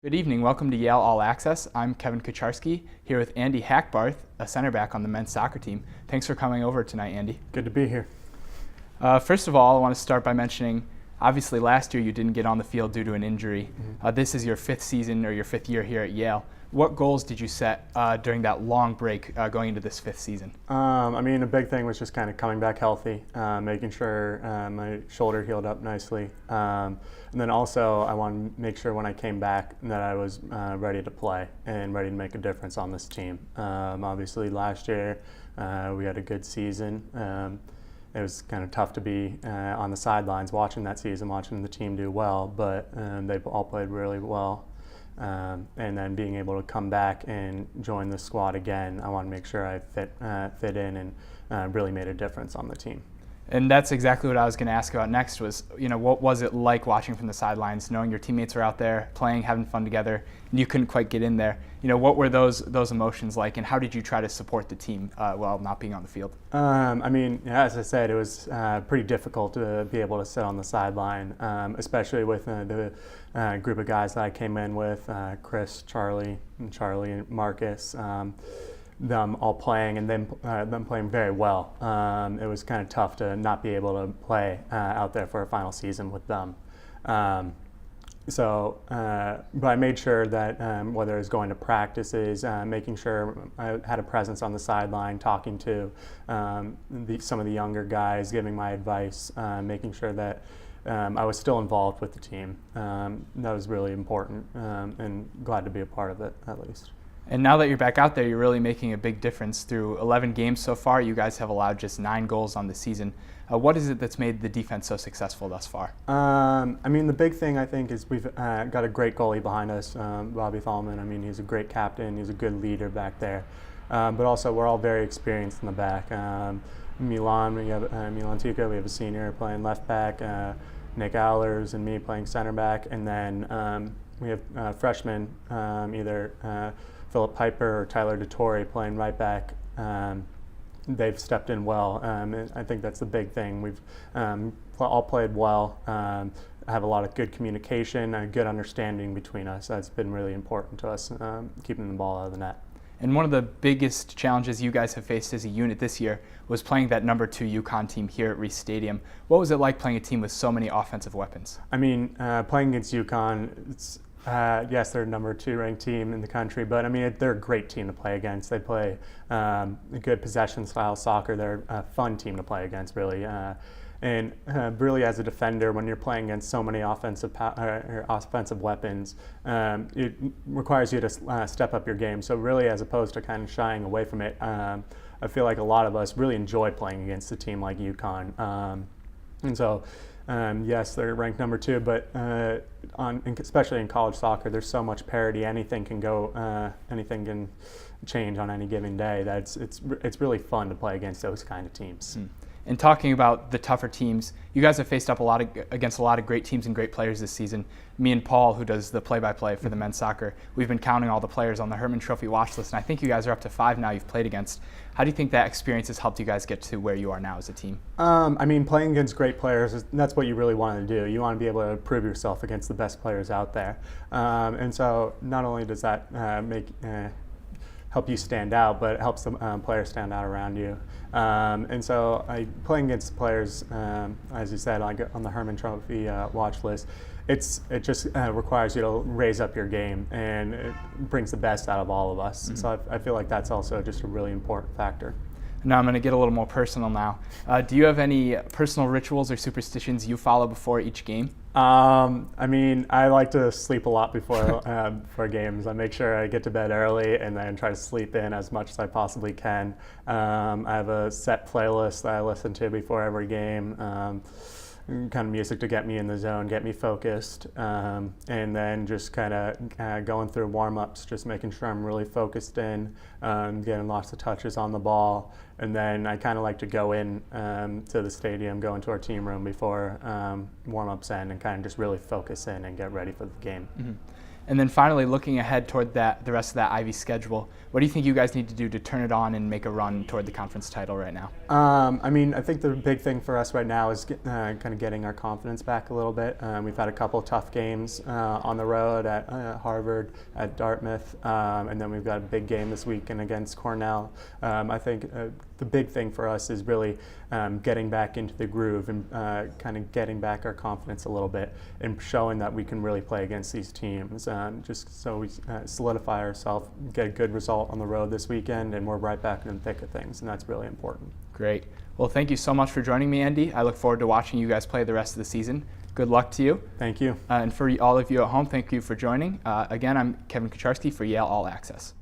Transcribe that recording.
Good evening. Welcome to Yale All Access. I'm Kevin Kucharski, here with Andy Hackbarth, a center back on the men's soccer team. Thanks for coming over tonight, Andy. Good to be here. First of all, I want to start by mentioning, obviously last year you didn't get on the field due to an injury. This is your fifth season or your fifth year here at Yale. What goals did you set during that long break going into this fifth season? A big thing was just kind of coming back healthy, making sure my shoulder healed up nicely. And then also I wanted to make sure when I came back that I was ready to play and ready to make a difference on this team. Obviously last year we had a good season. It was kind of tough to be on the sidelines watching that season, watching the team do well, but they all played really well. And then being able to come back and join the squad again, I want to make sure I fit in and really made a difference on the team. And that's exactly what I was going to ask about next was, what was it like watching from the sidelines, knowing your teammates were out there playing, having fun together, and you couldn't quite get in there? What were those emotions like, and how did you try to support the team while not being on the field? As I said, it was pretty difficult to be able to sit on the sideline, especially with the group of guys that I came in with, Chris, Charlie, and Marcus. Them all playing and them playing very well. It was kind of tough to not be able to play out there for a final season with them. But I made sure that whether it was going to practices, making sure I had a presence on the sideline, talking to some of the younger guys, giving my advice, making sure that I was still involved with the team. That was really important, and glad to be a part of it at least. And now that you're back out there, you're really making a big difference. Through 11 games so far, you guys have allowed just 9 goals on the season. What is it that's made the defense so successful thus far? The big thing I think is we've got a great goalie behind us, Bobby Thalman. He's a great captain. He's a good leader back there. But also we're all very experienced in the back. Milan Tico, we have a senior playing left back. Nick Allers and me playing center back. And then we have freshmen, either Philip Piper or Tyler DeTore playing right back. They've stepped in well. I think that's the big thing. We've all played well, have a lot of good communication, a good understanding between us. That's been really important to us, keeping the ball out of the net. And one of the biggest challenges you guys have faced as a unit this year was playing that number 2 UConn team here at Reese Stadium. What was it like playing a team with so many offensive weapons? Playing against UConn, it's yes, they're a number 2 ranked team in the country, but they're a great team to play against. They play a good possession style soccer. They're a fun team to play against, really. And really, as a defender, when you're playing against so many offensive weapons, it requires you to step up your game. So really, as opposed to kind of shying away from it, I feel like a lot of us really enjoy playing against a team like UConn. Yes, they're ranked number 2, but especially in college soccer, there's so much parity. Anything can change on any given day. It's really fun to play against those kind of teams. And talking about the tougher teams, you guys have faced up against a lot of great teams and great players this season. Me and Paul, who does the play-by-play for the men's soccer, we've been counting all the players on the Herman Trophy watch list, and I think you guys are up to 5 now you've played against. How do you think that experience has helped you guys get to where you are now as a team? Playing against great players, that's what you really want to do. You want to be able to prove yourself against the best players out there. And so not only does that help you stand out, but it helps the players stand out around you. Playing against players, as you said, on the Herman Trophy watch list, it just requires you to raise up your game, and it brings the best out of all of us. So I feel like that's also just a really important factor. Now I'm going to get a little more personal now. Do you have any personal rituals or superstitions you follow before each game? I like to sleep a lot before games. I make sure I get to bed early and then try to sleep in as much as I possibly can. I have a set playlist that I listen to before every game. Kind of music to get me in the zone, get me focused, and then just kind of going through warm-ups, just making sure I'm really focused in, getting lots of touches on the ball, and then I kind of like to go in to the stadium, go into our team room before warm-ups end, and kind of just really focus in and get ready for the game. And then finally, looking ahead toward the rest of that Ivy schedule, what do you think you guys need to do to turn it on and make a run toward the conference title right now? I think the big thing for us right now is kind of getting our confidence back a little bit. We've had a couple tough games on the road at Harvard, at Dartmouth, and then we've got a big game this weekend against Cornell. I think the big thing for us is really getting back into the groove and kind of getting back our confidence a little bit and showing that we can really play against these teams. Just so we solidify ourselves, get a good result on the road this weekend, and we're right back in the thick of things, and that's really important. Great. Well, thank you so much for joining me, Andy. I look forward to watching you guys play the rest of the season. Good luck to you. Thank you. And for all of you at home, thank you for joining. Again, I'm Kevin Kucharski for Yale All Access.